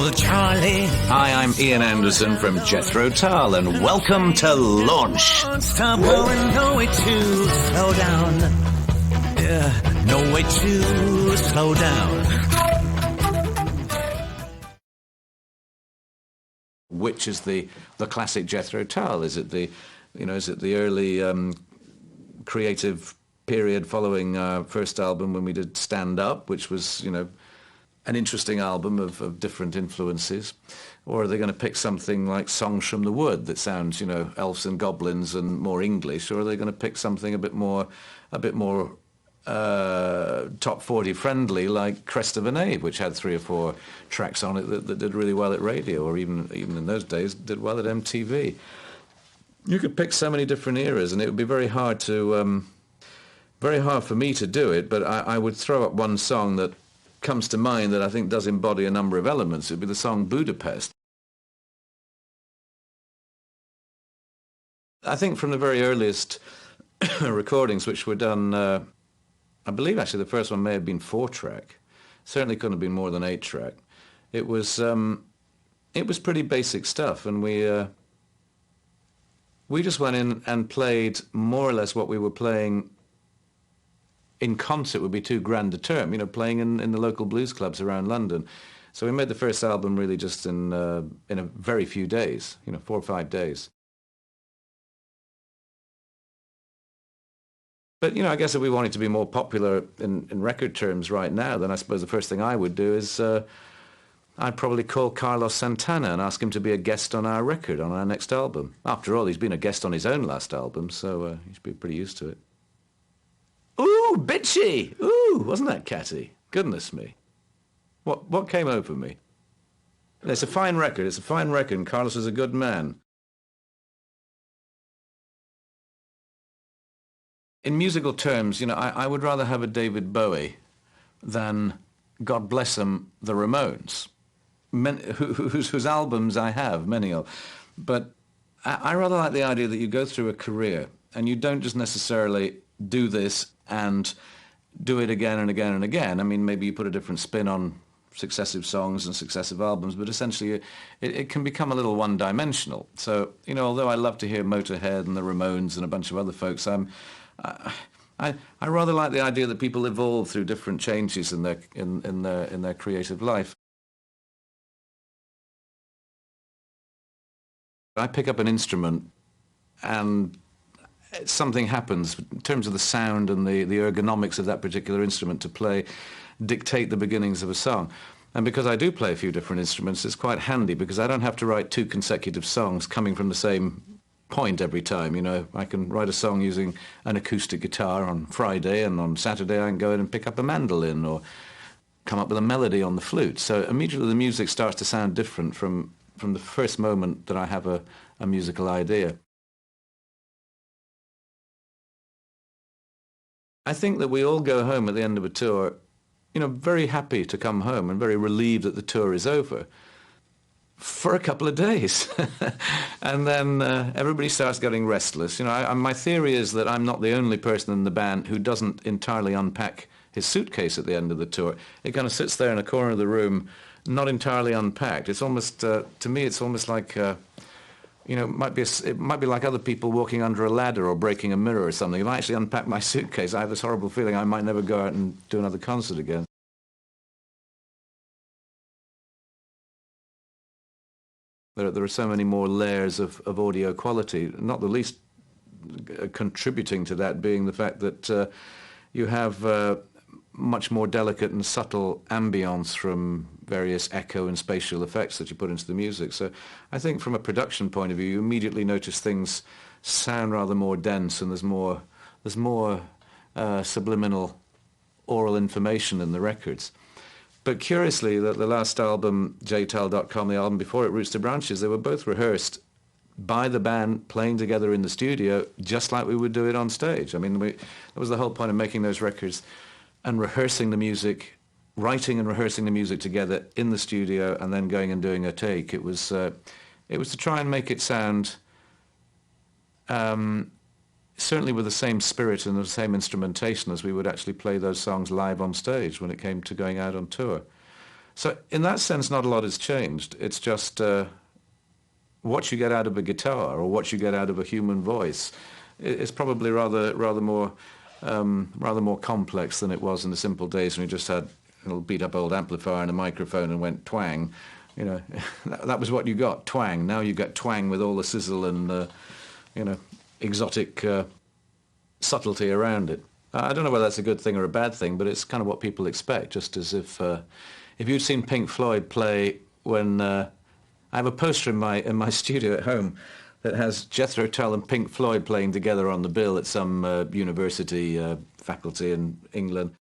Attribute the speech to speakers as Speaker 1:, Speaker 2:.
Speaker 1: Oh, Charlie.
Speaker 2: Hi, I'm Ian Anderson from Jethro Tull, and welcome to Launch.
Speaker 1: Stop going, no way to slow down. Yeah, no way to slow down.
Speaker 2: Which is the classic Jethro Tull? Is it the early creative period following our first album when we did Stand Up, which was, an interesting album of different influences? Or are they going to pick something like Songs from the Wood that sounds, elves and goblins and more English? Or are they going to pick something a bit more top 40 friendly, like Crest of an Ape, which had 3 or 4 tracks on it that did really well at radio, or even in those days did well at MTV? You could pick so many different eras, and it would be very hard for me to do it. But I would throw up one song that comes to mind that I think does embody a number of elements. It would be the song Budapest. I think from the very earliest recordings, which were done, I believe actually the first one may have been 4-track. Certainly couldn't have been more than 8-track. It was pretty basic stuff, and we just went in and played more or less what we were playing in concert would be too grand a term, playing in the local blues clubs around London. So we made the first album really just in a very few days, 4 or 5 days. But, I guess if we wanted to be more popular in record terms right now, then I suppose the first thing I would do is I'd probably call Carlos Santana and ask him to be a guest on our record, on our next album. After all, he's been a guest on his own last album, so he should be pretty used to it. Ooh, bitchy! Ooh, wasn't that catty? Goodness me. What came over me? It's a fine record, and Carlos is a good man. In musical terms, I would rather have a David Bowie than, God bless them, the Ramones, whose albums I have, many of. But I rather like the idea that you go through a career and you don't just necessarily do this and do it again and again and again. I mean, maybe you put a different spin on successive songs and successive albums, but essentially it can become a little one-dimensional. So, although I love to hear Motorhead and the Ramones and a bunch of other folks, I rather like the idea that people evolve through different changes in their creative life. I pick up an instrument and something happens in terms of the sound and the ergonomics of that particular instrument to play dictate the beginnings of a song. And because I do play a few different instruments, it's quite handy because I don't have to write 2 consecutive songs coming from the same point every time. I can write a song using an acoustic guitar on Friday, and on Saturday I can go in and pick up a mandolin or come up with a melody on the flute. So immediately the music starts to sound different from the first moment that I have a musical idea. I think that we all go home at the end of a tour, very happy to come home and very relieved that the tour is over for a couple of days. And then everybody starts getting restless. My theory is that I'm not the only person in the band who doesn't entirely unpack his suitcase at the end of the tour. It kind of sits there in a corner of the room, not entirely unpacked. It's almost, to me, it's almost like... it might be like other people walking under a ladder or breaking a mirror or something. If I actually unpack my suitcase, I have this horrible feeling I might never go out and do another concert again. There are so many more layers of audio quality, not the least contributing to that being the fact that you have much more delicate and subtle ambience from various echo and spatial effects that you put into the music. So I think from a production point of view, you immediately notice things sound rather more dense, and there's more subliminal oral information in the records. But curiously, the last album, jtull.com, the album before it, Roots to Branches, they were both rehearsed by the band playing together in the studio, just like we would do it on stage. I mean, that was the whole point of making those records and rehearsing the music, writing and rehearsing the music together in the studio and then going and doing a take. It was to try and make it sound certainly with the same spirit and the same instrumentation as we would actually play those songs live on stage when it came to going out on tour. So in that sense, not a lot has changed. It's just what you get out of a guitar or what you get out of a human voice is probably rather more complex than it was in the simple days when you just had a little beat-up old amplifier and a microphone and went twang. You know, that was what you got, twang. Now you get twang with all the sizzle and, exotic subtlety around it. I don't know whether that's a good thing or a bad thing, but it's kind of what people expect, just as if you'd seen Pink Floyd play when... I have a poster in my studio at home that has Jethro Tull and Pink Floyd playing together on the bill at some university faculty in England.